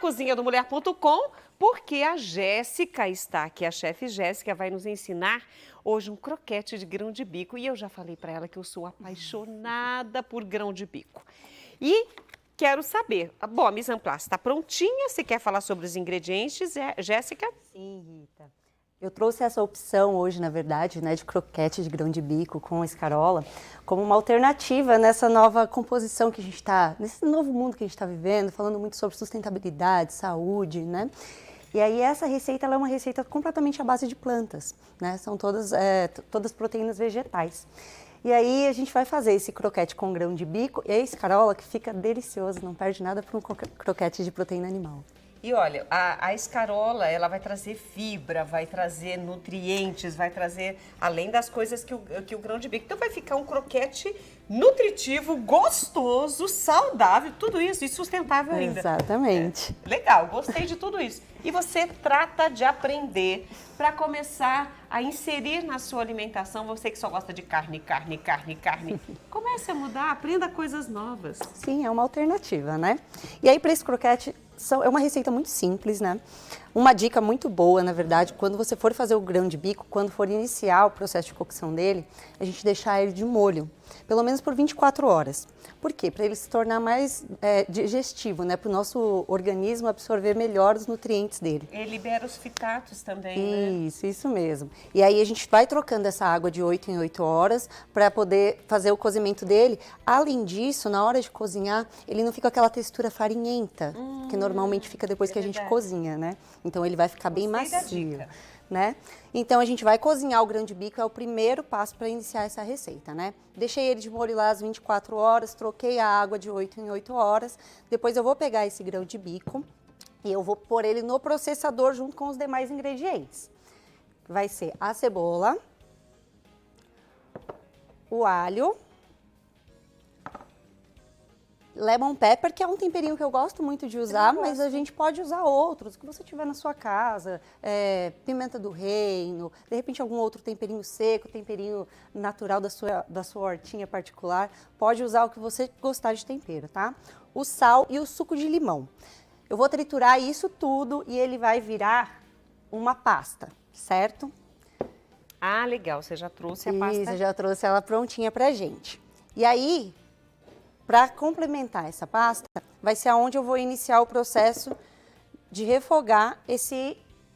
cozinha do mulher.com, porque a Jéssica está aqui, a chefe Jéssica vai nos ensinar hoje um croquete de grão de bico. E eu já falei para ela que eu sou apaixonada por grão de bico. E quero saber, bom, a mise en place está prontinha, você quer falar sobre os ingredientes, Jéssica? Sim, Rita. Eu trouxe essa opção hoje, na verdade, né, de croquete de grão de bico com escarola, como uma alternativa nessa nova composição que a gente está, nesse novo mundo que a gente está vivendo, falando muito sobre sustentabilidade, saúde, né? E aí essa receita, ela é uma receita completamente à base de plantas, né? São todas proteínas vegetais. E aí a gente vai fazer esse croquete com grão de bico e a escarola, que fica delicioso, não perde nada para um croquete de proteína animal. E olha, a escarola, ela vai trazer fibra, vai trazer nutrientes, vai trazer, além das coisas que o grão de bico. Então vai ficar um croquete nutritivo, gostoso, saudável, tudo isso, e sustentável ainda. Exatamente. Legal, gostei de tudo isso. E você trata de aprender para começar a inserir na sua alimentação, você que só gosta de carne, comece a mudar, aprenda coisas novas. Sim, é uma alternativa, né? E aí para esse croquete, é uma receita muito simples, né? Uma dica muito boa, na verdade, quando você for fazer o grão de bico, quando for iniciar o processo de cocção dele, a gente deixar ele de molho, pelo menos por 24 horas. Por quê? Para ele se tornar mais digestivo, né? Para o nosso organismo absorver melhor os nutrientes dele. Ele libera os fitatos também, né? Isso mesmo. E aí a gente vai trocando essa água de 8 em 8 horas para poder fazer o cozimento dele. Além disso, na hora de cozinhar, ele não fica aquela textura farinhenta, que normalmente fica depois que a gente cozinha, né? Então ele vai ficar bem macio, né? Então a gente vai cozinhar o grão de bico, é o primeiro passo para iniciar essa receita, né? Deixei ele de molho lá às 24 horas, troquei a água de 8 em 8 horas. Depois eu vou pegar esse grão de bico e eu vou pôr ele no processador junto com os demais ingredientes. Vai ser a cebola, o alho, lemon pepper, que é um temperinho que eu gosto muito de usar, mas a gente pode usar outros que você tiver na sua casa, pimenta do reino, de repente algum outro temperinho seco, temperinho natural da sua hortinha particular, pode usar o que você gostar de tempero, tá? O sal e o suco de limão. Eu vou triturar isso tudo e ele vai virar uma pasta, certo? Ah, legal, você já trouxe a pasta? Isso, eu já trouxe ela prontinha pra gente. E aí, para complementar essa pasta, vai ser aonde eu vou iniciar o processo de refogar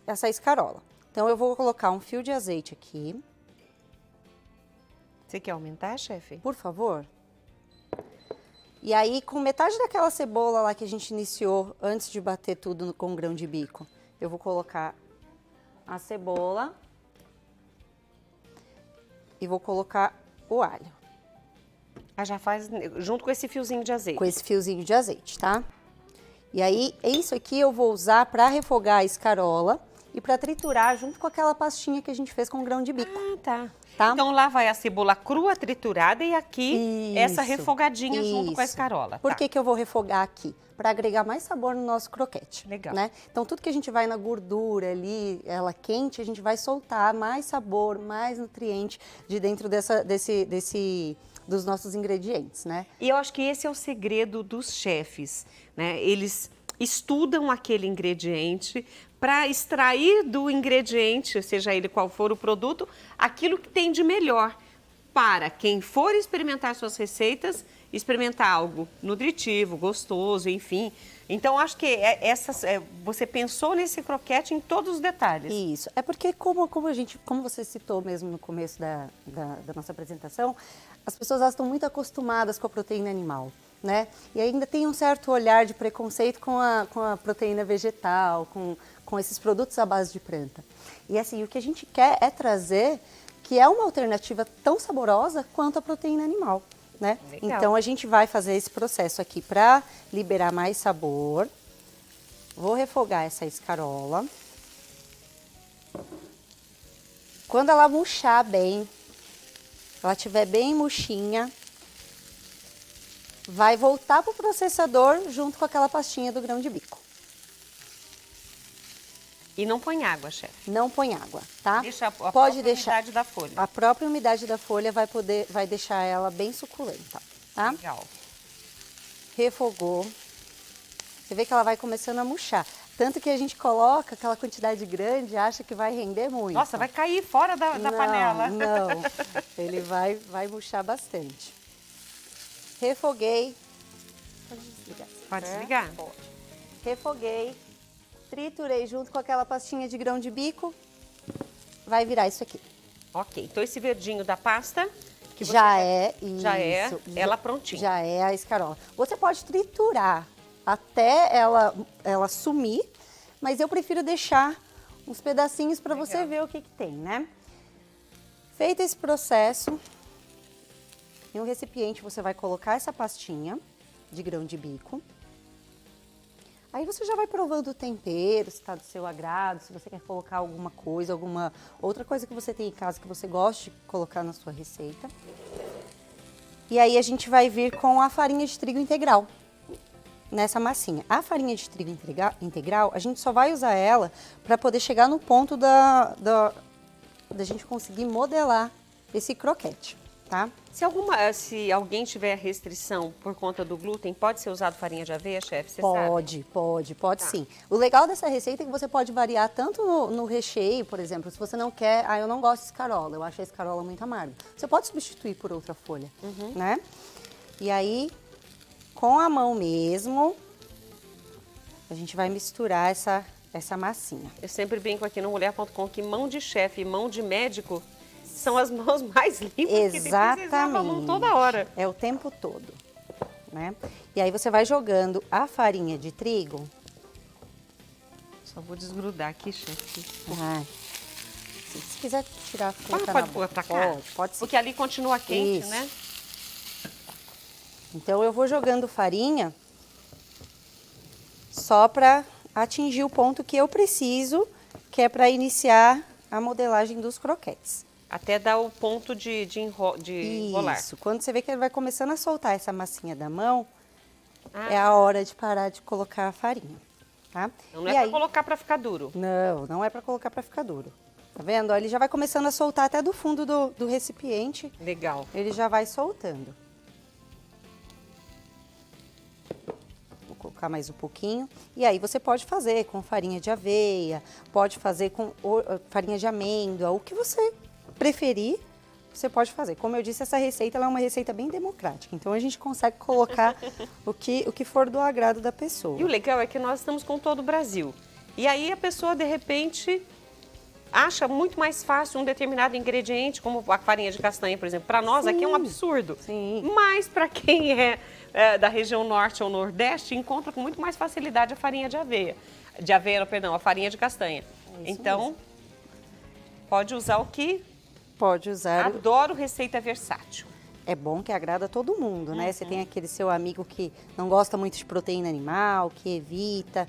essa escarola. Então, eu vou colocar um fio de azeite aqui. Você quer aumentar, chefe? Por favor. E aí, com metade daquela cebola lá que a gente iniciou antes de bater tudo com o grão de bico, eu vou colocar a cebola e vou colocar o alho. Ah, já faz junto com esse fiozinho de azeite. Com esse fiozinho de azeite, tá? E aí, isso aqui eu vou usar para refogar a escarola e para triturar junto com aquela pastinha que a gente fez com o grão de bico. Ah, tá. Tá? Então lá vai a cebola crua triturada e aqui essa refogadinha junto com a escarola. Por que eu vou refogar aqui? Para agregar mais sabor no nosso croquete. Legal. Né? Então tudo que a gente vai na gordura ali, ela quente, a gente vai soltar mais sabor, mais nutriente de dentro dos nossos ingredientes, né? E eu acho que esse é o segredo dos chefes, né? Eles estudam aquele ingrediente para extrair do ingrediente, seja ele qual for o produto, aquilo que tem de melhor para quem for experimentar suas receitas, experimentar algo nutritivo, gostoso, enfim. Então, acho que você pensou nesse croquete em todos os detalhes. Isso. É porque, como você citou mesmo no começo da nossa apresentação, as pessoas elas estão muito acostumadas com a proteína animal, né? E ainda tem um certo olhar de preconceito com a proteína vegetal, com esses produtos à base de planta. E assim, o que a gente quer é trazer que é uma alternativa tão saborosa quanto a proteína animal, né? Legal. Então a gente vai fazer esse processo aqui para liberar mais sabor. Vou refogar essa escarola. Quando ela murchar bem, ela estiver bem murchinha, vai voltar para o processador junto com aquela pastinha do grão de bico. E não põe água, chefe. Não põe água, tá? Deixa a própria umidade da folha. A própria umidade da folha vai deixar ela bem suculenta, tá? Legal. Refogou. Você vê que ela vai começando a murchar. Tanto que a gente coloca aquela quantidade grande e acha que vai render muito. Nossa, vai cair fora da panela. Não, ele vai murchar bastante. Refoguei. Pode desligar. Pode desligar? Pode. Refoguei, triturei junto com aquela pastinha de grão de bico. Vai virar isso aqui. Ok, então esse verdinho da pasta... que você Já é isso. Ela prontinha. Já é a escarola. Você pode triturar até ela sumir, mas eu prefiro deixar uns pedacinhos para você ver o que tem, né? Feito esse processo, em um recipiente você vai colocar essa pastinha de grão de bico. Aí você já vai provando o tempero, se está do seu agrado, se você quer colocar alguma coisa, alguma outra coisa que você tem em casa que você goste de colocar na sua receita. E aí a gente vai vir com a farinha de trigo integral nessa massinha. A farinha de trigo integral, a gente só vai usar ela para poder chegar no ponto da gente conseguir modelar esse croquete, tá? Se alguém tiver restrição por conta do glúten, pode ser usado farinha de aveia, chefe? Você sabe? Pode Tá. sim. O legal dessa receita é que você pode variar tanto no recheio, por exemplo, se você não quer, eu não gosto de escarola, eu acho a escarola muito amarga. Você pode substituir por outra folha, né? E aí, com a mão mesmo, a gente vai misturar essa massinha. Eu sempre brinco aqui no Mulher.com que mão de chefe e mão de médico são as mãos mais limpas que tem que precisar a mão toda hora. É o tempo todo, né? E aí você vai jogando a farinha de trigo. Só vou desgrudar aqui, chefe. Se quiser tirar a fruta Pode botar cá? Pode sim. Porque ali continua quente, Isso. né? Então eu vou jogando farinha só para atingir o ponto que eu preciso, que é para iniciar a modelagem dos croquetes. Até dar o ponto de enrolar. Isso, quando você vê que ele vai começando a soltar essa massinha da mão, é a hora de parar de colocar a farinha, tá? Não é para colocar para ficar duro. Não é para colocar para ficar duro. Tá vendo? Ó, ele já vai começando a soltar até do fundo do recipiente. Legal. Ele já vai soltando. Vou colocar mais um pouquinho. E aí você pode fazer com farinha de aveia, pode fazer com farinha de amêndoa, o que você preferir, você pode fazer. Como eu disse, essa receita ela é uma receita bem democrática, então a gente consegue colocar o que for do agrado da pessoa. E o legal é que nós estamos com todo o Brasil. E aí a pessoa, de repente, acha muito mais fácil um determinado ingrediente, como a farinha de castanha, por exemplo. Para nós aqui é um absurdo. Sim. Mas para quem é da região norte ou nordeste, encontra com muito mais facilidade a farinha de aveia. A farinha de castanha. Então, mesmo. Pode usar o que... Pode usar. Adoro receita versátil. É bom que agrada todo mundo, né? Você tem aquele seu amigo que não gosta muito de proteína animal, que evita.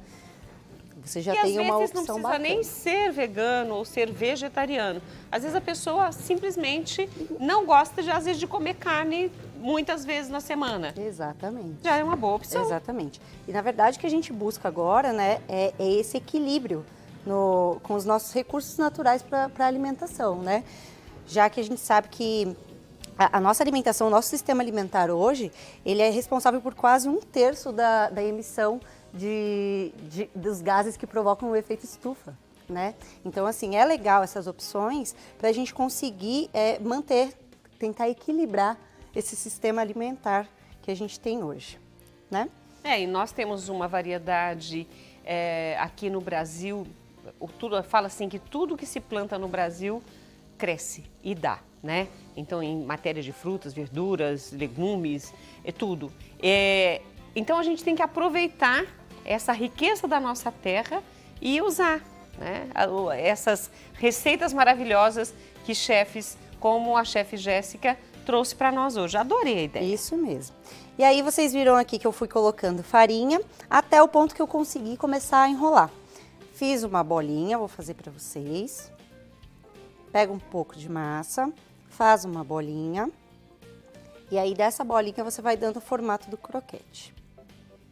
Você já tem uma opção bacana. E às vezes não precisa nem ser vegano ou ser vegetariano. Às vezes a pessoa simplesmente não gosta, às vezes, de comer carne muitas vezes na semana. Exatamente. Já é uma boa opção. Exatamente. E na verdade o que a gente busca agora, né, é esse equilíbrio com os nossos recursos naturais para a alimentação, né? Já que a gente sabe que a nossa alimentação, o nosso sistema alimentar hoje, ele é responsável por quase 1/3 da emissão dos gases que provocam o efeito estufa, né? Então, assim, é legal essas opções para a gente conseguir tentar equilibrar esse sistema alimentar que a gente tem hoje, né? E nós temos uma variedade aqui no Brasil, fala assim que tudo que se planta no Brasil cresce e dá, né? Então, em matéria de frutas, verduras, legumes, tudo. Então, a gente tem que aproveitar essa riqueza da nossa terra e usar, né, essas receitas maravilhosas que chefes como a chefe Jéssica trouxe para nós hoje. Adorei a ideia. Isso mesmo. E aí vocês viram aqui que eu fui colocando farinha até o ponto que eu consegui começar a enrolar. Fiz uma bolinha, vou fazer para vocês. Pega um pouco de massa, faz uma bolinha. E aí dessa bolinha você vai dando o formato do croquete,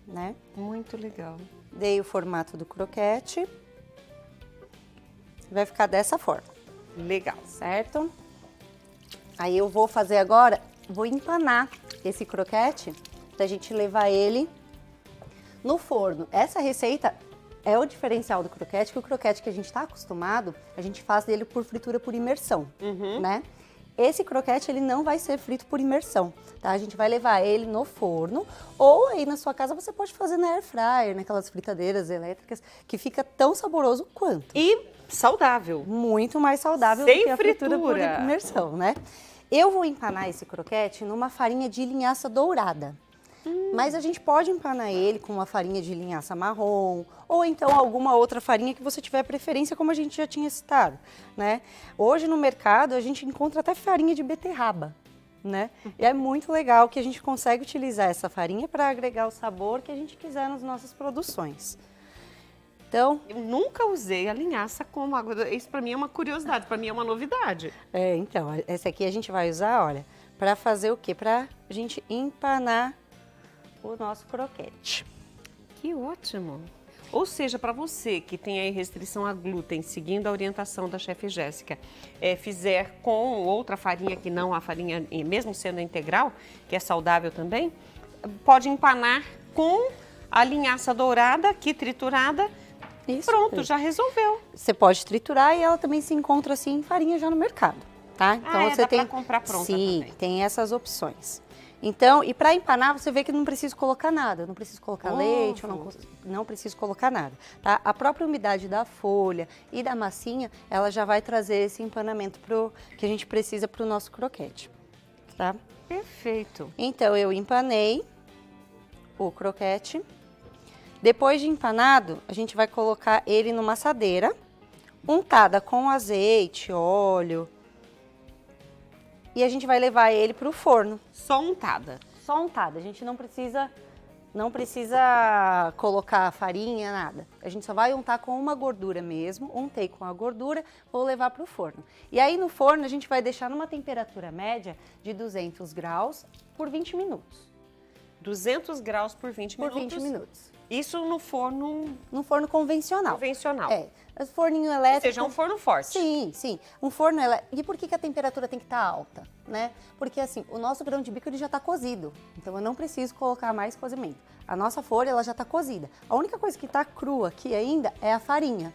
né? Muito legal. Dei o formato do croquete. Vai ficar dessa forma. Legal. Certo? Aí eu vou fazer agora, vou empanar esse croquete pra gente levar ele No forno, essa receita é o diferencial do croquete, que o croquete que a gente está acostumado, a gente faz dele por fritura por imersão, né? Esse croquete, ele não vai ser frito por imersão, tá? A gente vai levar ele no forno, ou aí na sua casa você pode fazer na air fryer, naquelas fritadeiras elétricas, que fica tão saboroso quanto. E saudável. Muito mais saudável Sem do que a fritura por fritura. imersão, né? Eu vou empanar esse croquete numa farinha de linhaça dourada. Mas a gente pode empanar ele com uma farinha de linhaça marrom, ou então alguma outra farinha que você tiver preferência, como a gente já tinha citado, né? Hoje no mercado a gente encontra até farinha de beterraba, né? E é muito legal que a gente consegue utilizar essa farinha para agregar o sabor que a gente quiser nas nossas produções. Então, Eu nunca usei a linhaça como água. Isso para mim é uma curiosidade, para mim é uma novidade. então, essa aqui a gente vai usar, olha, para fazer o quê? Para a gente empanar o nosso croquete. Que ótimo! Ou seja, para você que tem aí restrição a glúten, seguindo a orientação da chefe Jéssica, fizer com outra farinha que não a farinha, mesmo sendo integral, que é saudável também, pode empanar com a linhaça dourada, aqui triturada, Isso. pronto, já resolveu. Você pode triturar e ela também se encontra assim em farinha já no mercado, tá? Então você dá tem pra comprar pronta Sim, também. tem essas opções. Então, e para empanar, você vê que não preciso colocar nada, não preciso colocar leite, eu não preciso colocar nada, tá? A própria umidade da folha e da massinha, ela já vai trazer esse empanamento que a gente precisa para o nosso croquete, tá? Perfeito. Então, eu empanei o croquete. Depois de empanado, a gente vai colocar ele numa assadeira, untada com azeite, óleo, e a gente vai levar ele para o forno. Só untada. Só untada, a gente não precisa colocar farinha, nada. A gente só vai untar com uma gordura mesmo, untei com a gordura, vou levar para o forno. E aí no forno a gente vai deixar numa temperatura média de 200 graus por 20 minutos. 200 graus por 20 Por minutos. 20 minutos. Isso no forno No forno convencional. convencional. O forninho Ou elétrico... seja, um forno forte. Sim, sim. Um forno elétrico. E por que a temperatura tem que estar alta, né? Porque assim, o nosso grão de bico ele já está cozido. Então eu não preciso colocar mais cozimento. A nossa folha ela já está cozida. A única coisa que está crua aqui ainda é a farinha.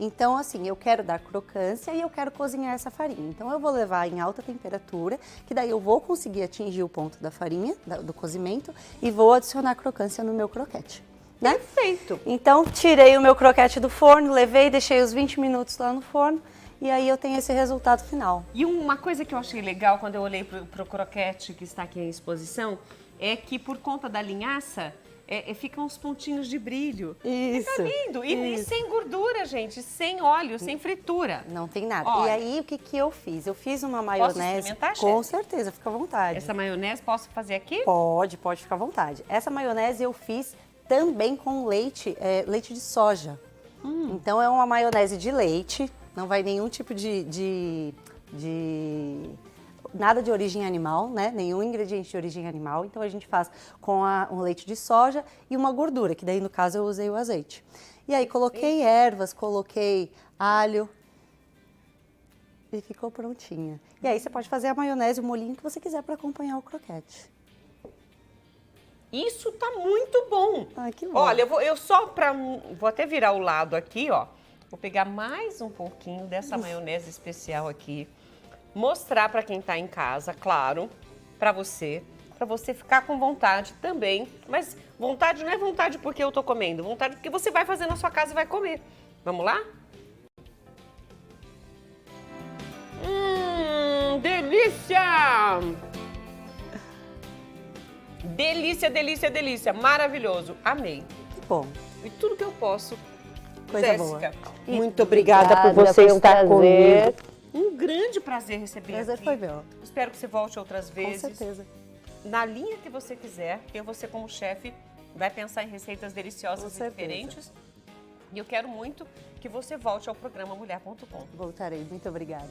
Então assim, eu quero dar crocância e eu quero cozinhar essa farinha. Então eu vou levar em alta temperatura, que daí eu vou conseguir atingir o ponto da farinha, do cozimento, e vou adicionar crocância no meu croquete. Né? Perfeito. Então, tirei o meu croquete do forno, levei, deixei os 20 minutos lá no forno e aí eu tenho esse resultado final. E uma coisa que eu achei legal quando eu olhei pro croquete que está aqui em exposição é que por conta da linhaça ficam uns pontinhos de brilho. Isso. Fica lindo. E sem gordura, gente, sem óleo, sem fritura. Não tem nada. Olha. E aí, o que eu fiz? Eu fiz uma maionese. experimentar, Com chefe? certeza, fica à vontade. Essa maionese posso fazer aqui? Pode ficar à vontade. Essa maionese eu fiz também com leite, leite de soja. Então é uma maionese de leite, não vai nenhum tipo nada de origem animal, né? Nenhum ingrediente de origem animal. Então a gente faz com um leite de soja e uma gordura, que daí no caso eu usei o azeite. E aí coloquei ervas, coloquei alho e ficou prontinha. E aí você pode fazer a maionese, o molhinho que você quiser para acompanhar o croquete. Isso tá muito bom. Ah, que bom. Olha, vou até virar o lado aqui, ó. Vou pegar mais um pouquinho dessa maionese especial aqui. Mostrar para quem tá em casa, claro, para você ficar com vontade também. Mas vontade não é vontade porque eu tô comendo, vontade porque você vai fazer na sua casa e vai comer. Vamos lá? Delícia! Delícia, delícia, delícia. Maravilhoso. Amei. Que bom. E tudo que eu posso. Coisa Jéssica, boa. muito obrigada por você estar comigo. Um grande prazer receber Prazer aqui. foi meu. Espero que você volte outras Com vezes. certeza. Na linha que você quiser, porque você como chefe vai pensar em receitas deliciosas Com e certeza. diferentes. E eu quero muito que você volte ao programa Mulher.com. Voltarei. Muito obrigada.